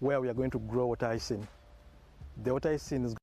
where we are going to grow water hyacinth. The water hyacinth is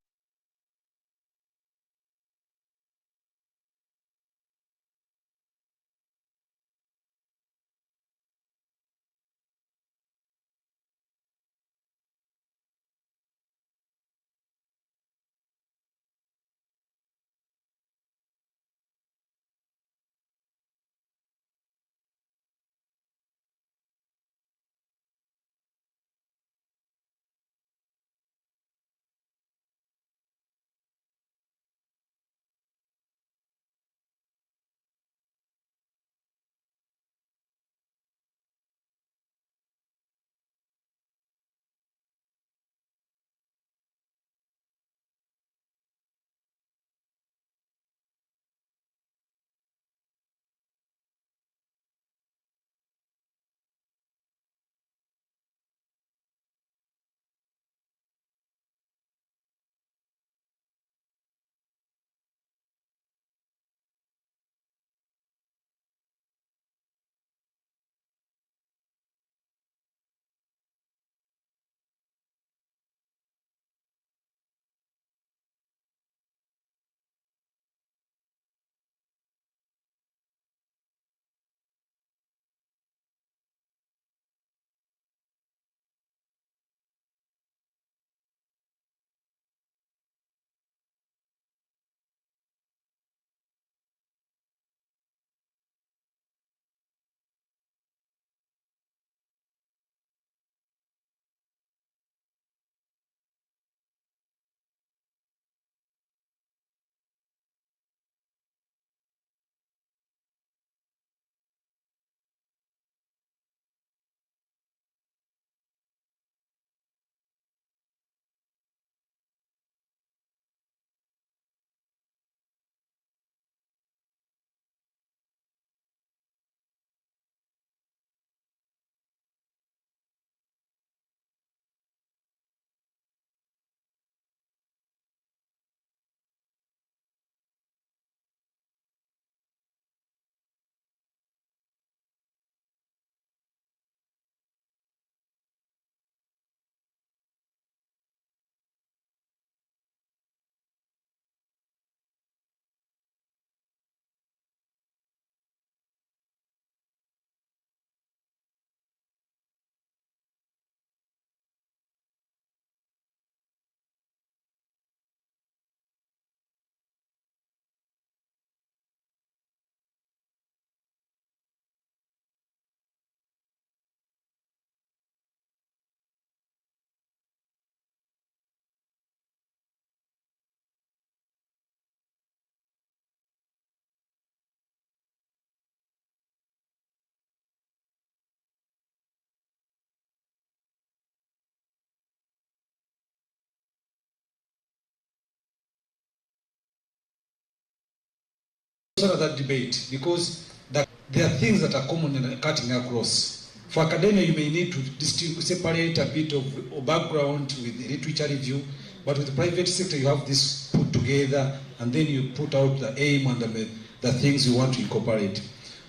that debate, because there are things that are common and cutting across. For academia, you may need to separate a bit of background with the literature review, but with the private sector, you have this put together, and then you put out the aim and the things you want to incorporate.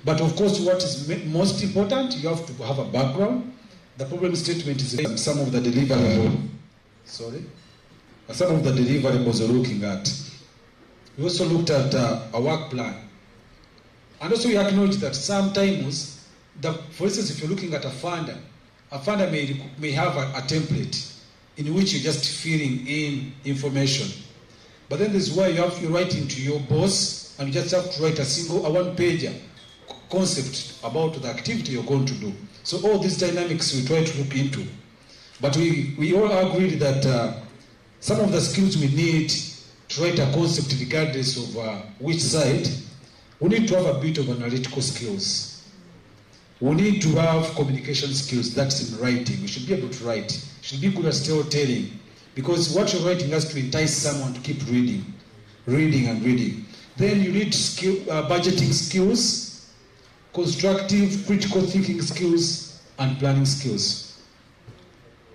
But of course, what is most important, you have to have a background. The problem statement is some of the deliverables. Some of the deliverables we're looking at. We also looked at a work plan. And also we acknowledge that sometimes, for instance, if you're looking at a funder may have a template in which you're just filling in information. But then there's why you're writing to your boss, and you just have to write a one-pager concept about the activity you're going to do. So all these dynamics we try to look into. But we all agreed that some of the skills we need to write a concept regardless of which side, we need to have a bit of analytical skills. We need to have communication skills, that's in writing. We should be able to write. We should be good at storytelling, because what you're writing has to entice someone to keep reading and reading. Then you need budgeting skills, constructive, critical thinking skills, and planning skills.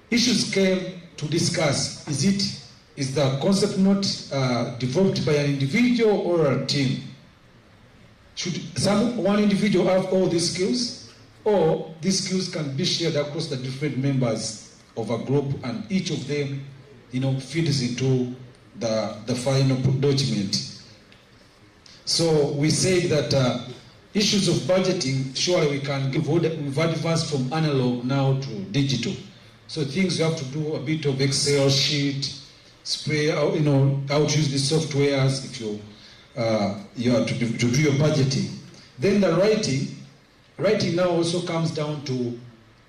Issues came to discuss, is the concept not developed by an individual or a team? Should one individual have all these skills, or these skills can be shared across the different members of a group, and each of them, feeds into the final document. So we said that issues of budgeting, surely we can give. We've advanced from analog now to digital. So things you have to do a bit of Excel sheet, spray, how to use the softwares if you have to do your budgeting. Then the writing now also comes down to,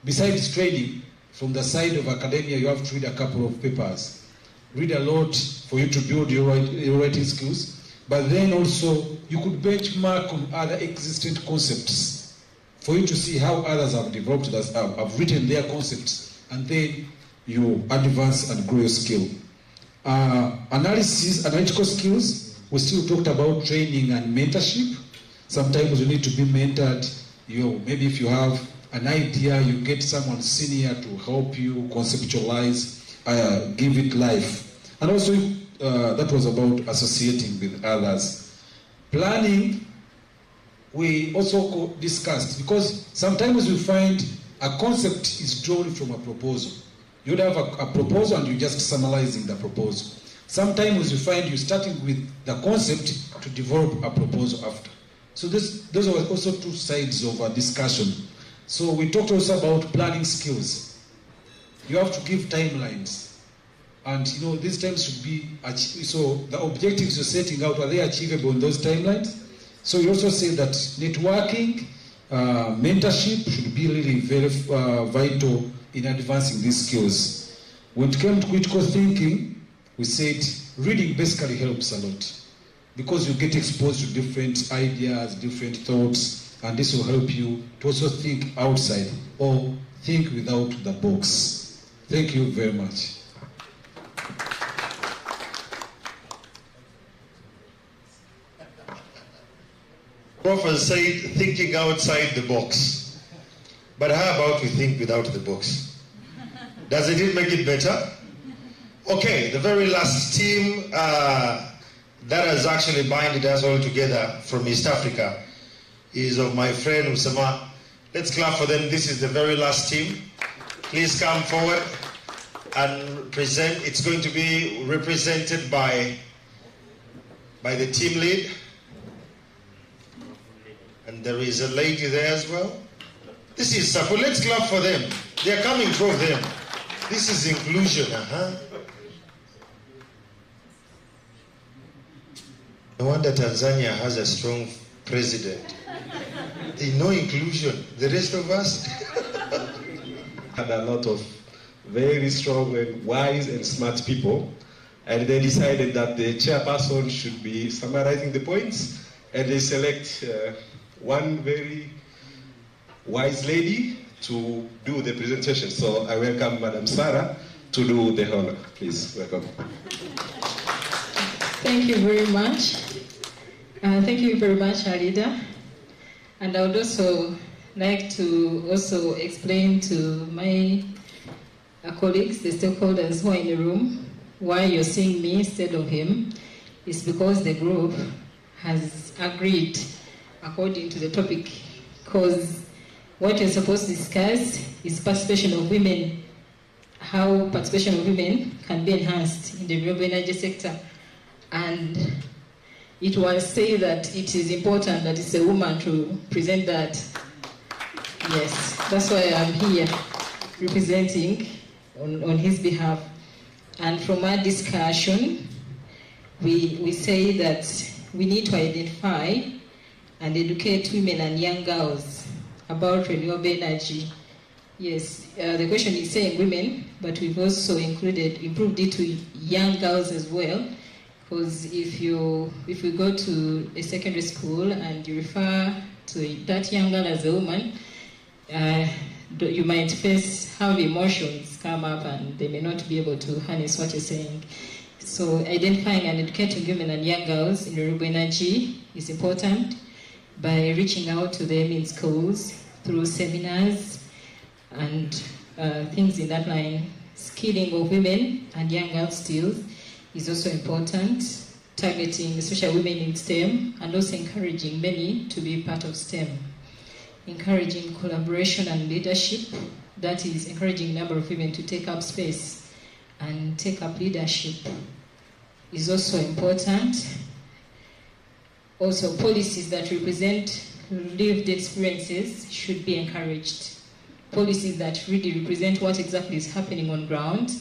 besides training, from the side of academia, you have to read a couple of papers. Read a lot for you to build your writing skills. But then also, you could benchmark on other existing concepts for you to see how others have developed, have written their concepts, and then you advance and grow your skill. Analytical skills, we still talked about training and mentorship. Sometimes you need to be mentored. Maybe if you have an idea, you get someone senior to help you conceptualize, give it life. And also, that was about associating with others. Planning, we also discussed, because sometimes we find a concept is drawn from a proposal. You'd have a proposal and you're just summarizing the proposal. Sometimes you find you're starting with the concept to develop a proposal after. So those are also two sides of a discussion. So we talked also about planning skills. You have to give timelines. And these times should be, so the objectives you're setting out, are they achievable in those timelines? So you also say that networking, mentorship should be really very vital in advancing these skills. When it came to critical thinking, we said reading basically helps a lot, because you get exposed to different ideas, different thoughts, and this will help you to also think outside or think without the box. Thank you very much. Prof said thinking outside the box. But how about we think without the box? Does it make it better? Okay, the very last team that has actually binded us all together from East Africa is of my friend Usama. Let's clap for them. This is the very last team. Please come forward and present. It's going to be represented by the team lead. And there is a lady there as well. This is support. Let's clap for them. They are coming, two of them. This is inclusion. No wonder Tanzania has a strong president. They know inclusion. The rest of us had a lot of very strong and wise and smart people, and they decided that the chairperson should be summarizing the points, and they select one very wise lady to do the presentation. So I welcome Madam Sarah to do the honor. Please, welcome. Thank you very much. Thank you very much, Alida. And I would also like to also explain to my colleagues, the stakeholders who are in the room, why you're seeing me instead of him. It's because the group has agreed according to the topic, because what you're supposed to discuss is participation of women, how participation of women can be enhanced in the renewable energy sector. And it was said that it is important that it's a woman to present that. Yes, that's why I'm here representing on his behalf. And from our discussion, we say that we need to identify and educate women and young girls about renewable energy. Yes, the question is saying women, but we've also improved it to young girls as well. Because if we go to a secondary school and you refer to that young girl as a woman, you might have emotions come up and they may not be able to harness what you're saying. So identifying and educating women and young girls in renewable energy is important by reaching out to them in schools through seminars and things in that line. Skilling of women and young girls still is also important, targeting especially women in STEM and also encouraging many to be part of STEM. Encouraging collaboration and leadership that is encouraging a number of women to take up space and take up leadership is also important. Also, policies that represent lived experiences should be encouraged. Policies that really represent what exactly is happening on ground,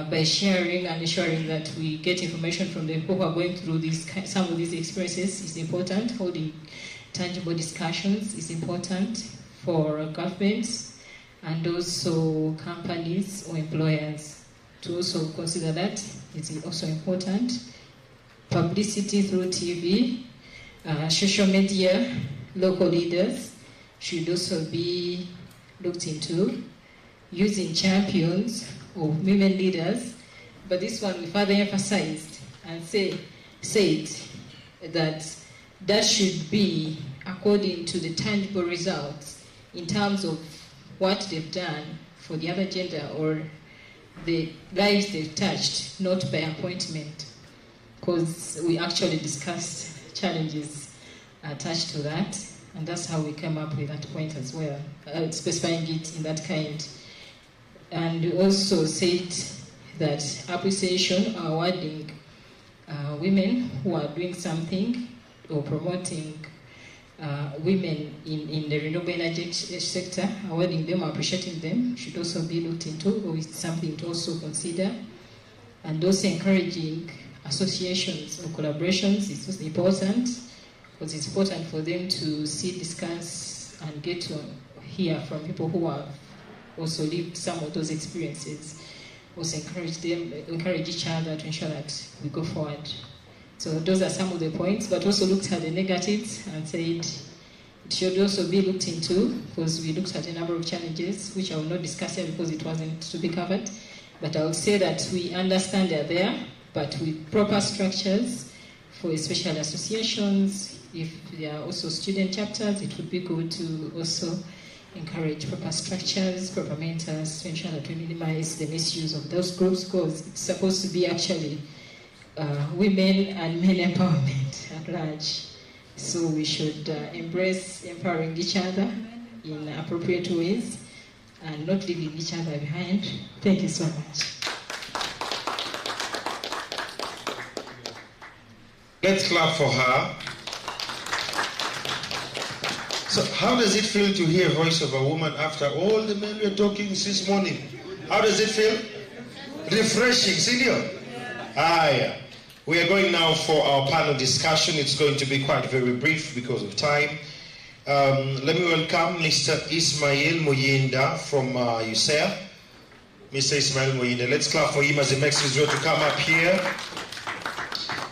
by sharing and ensuring that we get information from the people who are going through some of these experiences is important. Holding tangible discussions is important for governments and also companies or employers to also consider that. It's also important. Publicity through TV, social media, local leaders should also be looked into. Using champions or women leaders, but this one we further emphasized and said that should be according to the tangible results in terms of what they've done for the other gender or the lives they've touched, not by appointment, because we actually discussed challenges attached to that, and that's how we came up with that point as well, specifying it in that kind. And we also said that appreciation or awarding women who are doing something or promoting women in the renewable energy sector, awarding them, appreciating them, should also be looked into, or is something to also consider. And also encouraging associations or collaborations is also important, because it's important for them to see, discuss, and get to hear from people who have also lived some of those experiences. Also encourage each other to ensure that we go forward. So those are some of the points, but also looked at the negatives and said it should also be looked into, because we looked at a number of challenges, which I will not discuss here because it wasn't to be covered. But I would say that we understand they're there, but with proper structures for special associations. If there are also student chapters, it would be good to also encourage proper structures, proper mentors, to ensure that we minimize the misuse of those groups, because it's supposed to be actually women and men empowerment at large. So we should embrace empowering each other in appropriate ways and not leaving each other behind. Thank you so much. Let's clap for her. So how does it feel to hear a voice of a woman after all the men we are talking this morning? How does it feel? Refreshing, senior? Yeah. We are going now for our panel discussion. It's going to be quite very brief because of time. Let me welcome Mr. Ismail Muyinda from USEA. Mr. Ismail Muyinda, let's clap for him as he makes his way to come up here.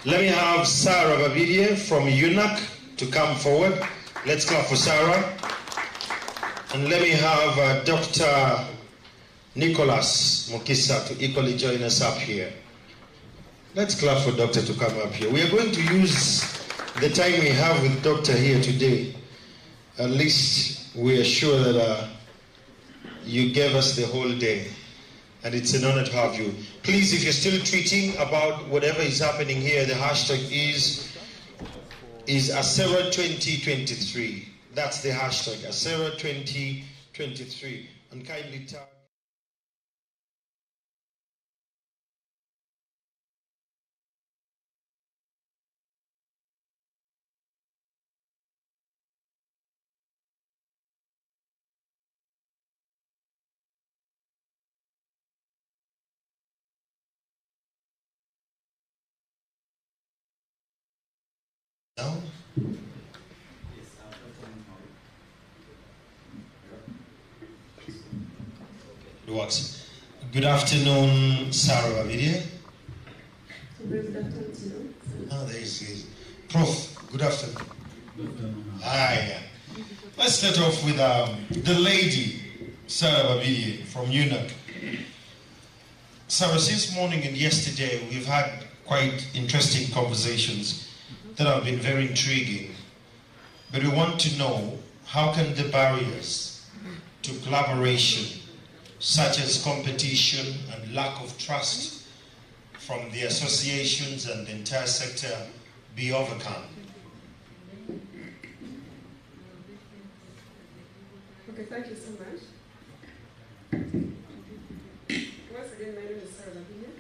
Let me have Sarah Babidie from UNAC to come forward. Let's clap for Sarah. And let me have Dr. Nicholas Mukisa to equally join us up here. Let's clap for Doctor to come up here. We are going to use the time we have with Doctor here today. At least we are sure that you gave us the whole day. And it's an honor to have you. Please, if you're still tweeting about whatever is happening here, the hashtag is ASERA2023. That's the hashtag, ASERA2023. And kindly tag. Now? It works. Good afternoon, Sarah Babidie. Good afternoon. Oh, there is. Prof, good afternoon. Yeah. Let's start off with the lady, Sarah Babidie from UNAC. Sarah, since morning and yesterday, we've had quite interesting conversations that have been very intriguing. But we want to know, how can the barriers to collaboration, such as competition and lack of trust from the associations and the entire sector, be overcome? Okay, thank you so much. Once again, my name is Sarah Lavinia.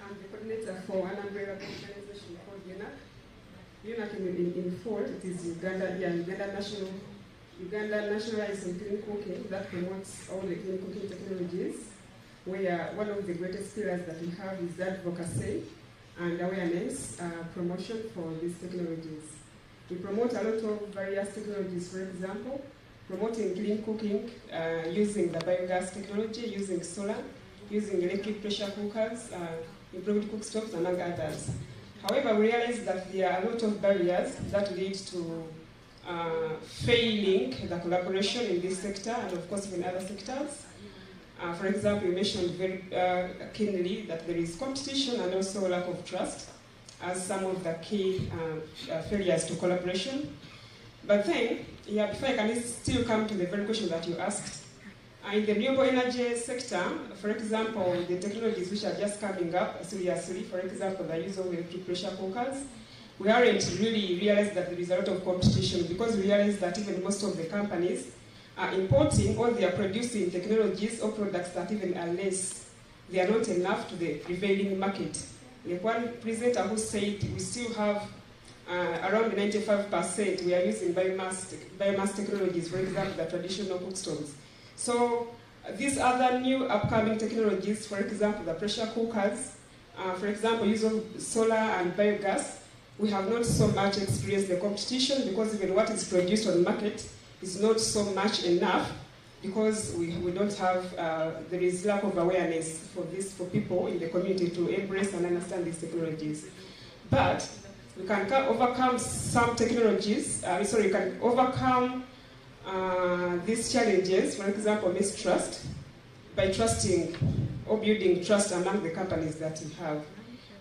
I'm the coordinator for an umbrella organization called UNAC. UNAC in full, it is Uganda Nationalized in Clean Cooking that promotes all the clean cooking technologies, where one of the greatest pillars that we have is advocacy and awareness promotion for these technologies. We promote a lot of various technologies, for example, promoting clean cooking using the biogas technology, using solar, using electric pressure cookers, improved cookstoves, among others. However, we realize that there are a lot of barriers that lead to failing the collaboration in this sector and, of course, in other sectors. For example, you mentioned very keenly that there is competition and also lack of trust as some of the key failures to collaboration. But then, before I can still come to the very question that you asked, in the renewable energy sector, for example, the technologies which are just coming up seriously, for example, the use of electric pressure cookers, we aren't really realized that there is a lot of competition because we realize that even most of the companies are importing or they are producing technologies or products that even are less. They are not enough to the prevailing market. Like one presenter who said we still have around 95% we are using biomass technologies, for example, the traditional cookstoves. So these other new upcoming technologies, for example, the pressure cookers, for example, use of solar and biogas, we have not so much experienced the competition because even what is produced on the market is not so much enough because we don't have, there is lack of awareness for this, for people in the community to embrace and understand these technologies. But we can overcome some technologies, we can overcome these challenges, for example, mistrust, by trusting or building trust among the companies that we have.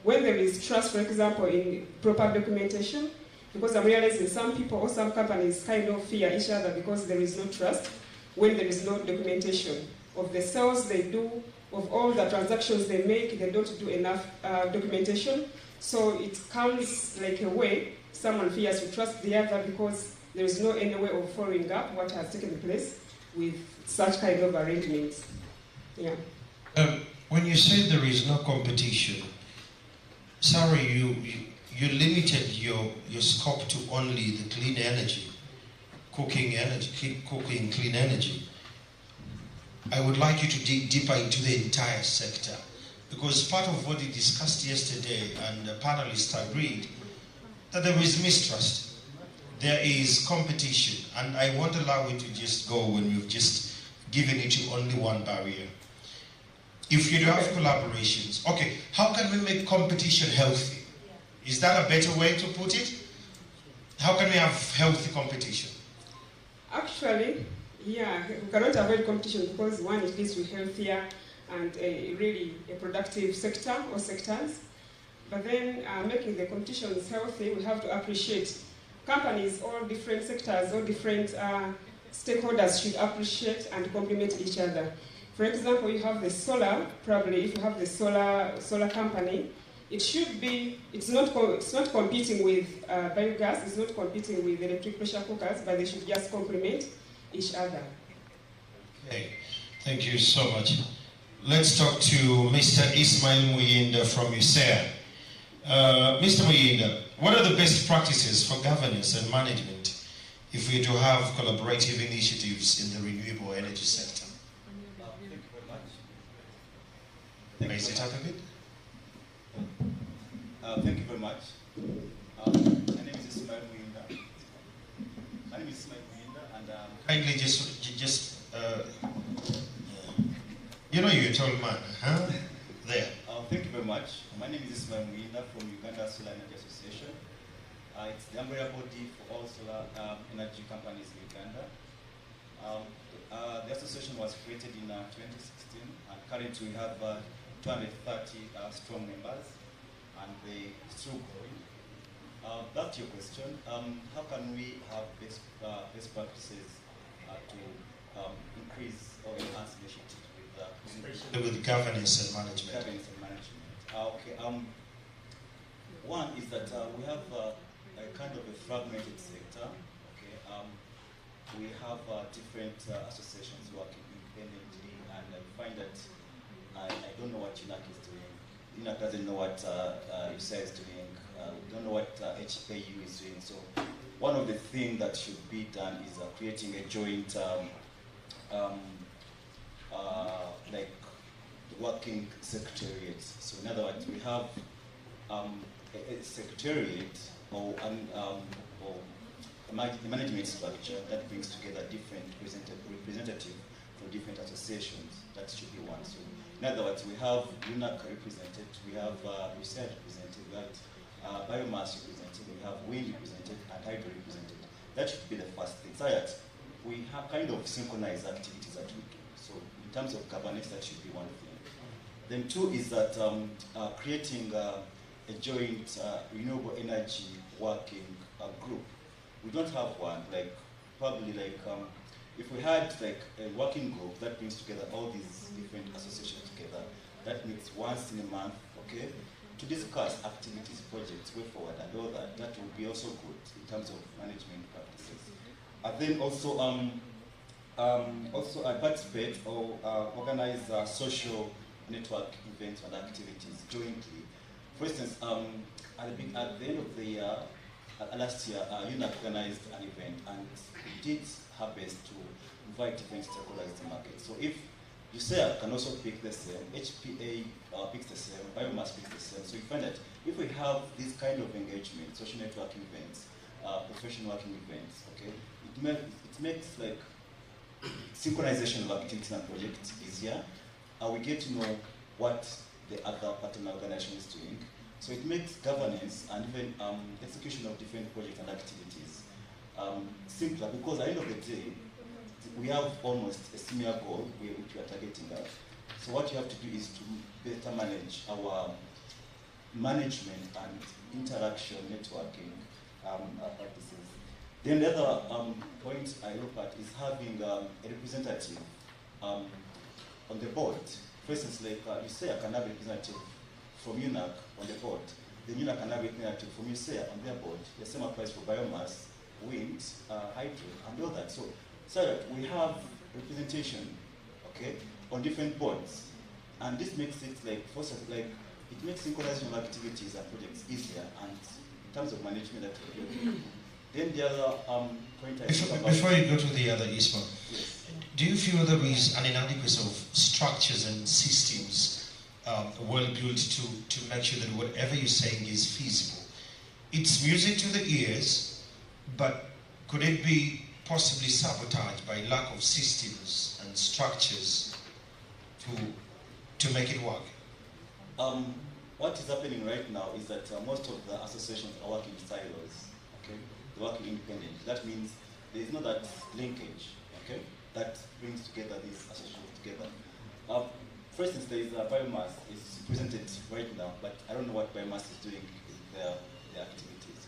When there is trust, for example, in proper documentation, because I'm realizing some people or some companies kind of fear each other because there is no trust when there is no documentation of the sales they do, of all the transactions they make, they don't do enough documentation. So it comes like a way someone fears to trust the other because there is no any way of following up what has taken place with such kind of arrangements. Yeah. When you say there is no competition, sorry, you limited your scope to only the clean energy, cooking clean energy. I would like you to dig deeper into the entire sector, because part of what we discussed yesterday and the panelists agreed that there is mistrust. There is competition, and I won't allow it to just go when we've just given it to only one barrier. If you have collaborations, okay, how can we make competition healthy? Is that a better way to put it? How can we have healthy competition? Actually, yeah, we cannot avoid competition because one, it leads to healthier and really a productive sector or sectors. But then making the competitions healthy, we have to appreciate companies, all different sectors, all different stakeholders should appreciate and complement each other. For example, you have the solar, probably if you have the solar company, it should be, it's not competing with biogas, it's not competing with electric pressure cookers, but they should just complement each other. Okay, thank you so much. Let's talk to Mr. Ismail Muyinda from USAID. Mr. Muyinda, what are the best practices for governance and management if we do have collaborative initiatives in the renewable energy sector? Thank you very much. Raise it up a bit. Thank you very much. My name is Ismail Muyinda. And kindly just you know you're a tall man, huh? There. Thank you very much. My name is Ismail Muyinda from Uganda Solar Energy Association. It's the umbrella body for all solar energy companies in Uganda. The association was created in 2016, and currently we have 230 strong members, and they still growing. Back to your question, how can we have best practices to increase or enhance initiatives with governance and management? Okay. One is that we have a kind of a fragmented sector. Okay. We have different associations working independently, and find that I don't know what UNAC is doing. UNAC doesn't know what USAID is doing. We don't know what HPAU is doing. So one of the things that should be done is creating a joint like working secretariat. So in other words, we have a secretariat or a management structure that brings together different representatives from different associations. That should be one. So in other words, we have UNAC represented, we have USAID represented, we have biomass represented, we have wind represented, and hydro represented. That should be the first thing. So that we have kind of synchronized activities that we do. So in terms of governance, that should be one thing. Then two is that creating a joint renewable energy working group. We don't have one, like probably like if we had like a working group that brings together all these different associations together, that meets once in a month, okay, to discuss activities, projects, way forward, and all that. That would be also good in terms of management practices. And then also I participate or organize social network events and activities jointly. For instance, at the end of the year, last year, UNAC organized an event and did her best to invite different stakeholders in the market. So if USAID can also pick the same, HPA picks the same, biomass picks the same. So you find that if we have this kind of engagement, social networking events, professional working events, okay, it makes like synchronization of activities and projects easier. We get to know what the other partner organization is doing. So it makes governance and even execution of different projects and activities simpler, because at the end of the day, we have almost a similar goal which we are targeting at. So what you have to do is to better manage our management and interaction networking practices. Then the other point I look at is having a representative on the board. For instance, like you say, I can have a representative from UNAC on the board. Then UNAC can have a representative from USAID on their board. The same applies for biomass, wind, hydro, and all that. So that we have representation, okay, on different boards, and this makes it like it makes synchronization of activities and projects easier, and in terms of management, that will be. Then the other point I before you go to the other Isma, yes. Do you feel there is an inadequacy of structures and systems well built to make sure that whatever you're saying is feasible? It's music to the ears, but could it be possibly sabotaged by lack of systems and structures to make it work? What is happening right now is that most of the associations are working in silos, okay? They're working independently. That means there is not that linkage, okay, that brings together these associations together. For instance, there is biomass is presented right now, but I don't know what biomass is doing in their activities.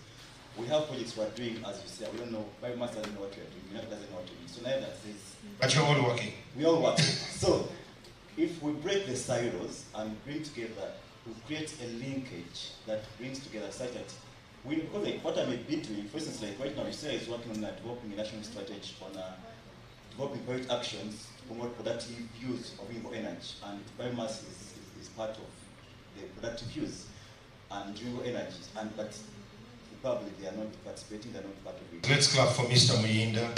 We have projects we are doing, as you say, we don't know, biomass doesn't know what we are doing, UNAC doesn't know what we're doing. So neither says. But you're all working. We're all working. So if we break the silos and bring together, we create a linkage that brings together such that because like what I may be doing, for instance, like right now, USAID is working on developing a national strategy on developing project actions to promote productive use of renewable energy, and biomass is part of the productive use and renewable energies, but probably they are not participating, they are not part of it. Let's clap for Mr. Muyinda.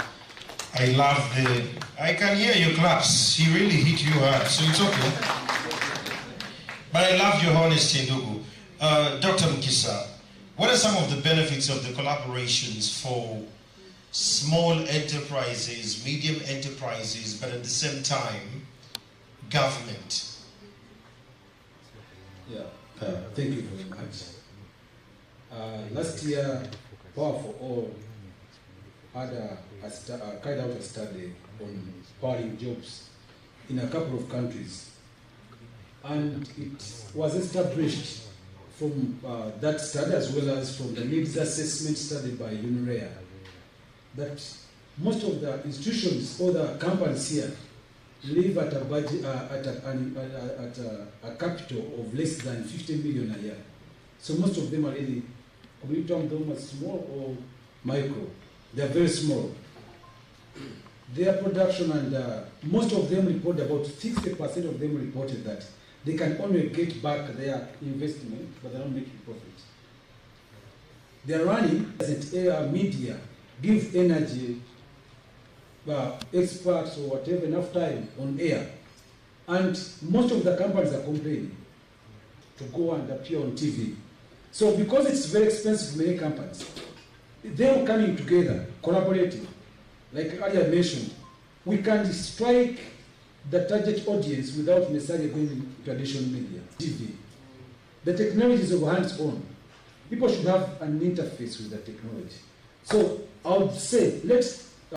I can hear your claps. He really hit you hard, so it's okay. But I love your honesty, Ndugu. Dr. Mkisa, what are some of the benefits of the collaborations for small enterprises, medium enterprises, but at the same time, government? Yeah, thank you very much. Last year, Power for All had carried out a study on powering jobs in a couple of countries, and it was established from that study, as well as from the needs assessment study by UNREA, that most of the institutions or the companies here live at a budget at a capital of less than 50 million a year. So most of them are really, we term them as small or micro. They are very small. their production, and most of them report, about 60% of them reported that they can only get back their investment, but they're not making profit. They're running as media, give energy experts or whatever enough time on air. And most of the companies are complaining to go and appear on TV. So because it's very expensive for many companies, they're coming together, collaborating. Like earlier mentioned, we can strike the target audience without necessarily going in traditional media, TV. The technology is of hands-on. People should have an interface with the technology. So I would say, let's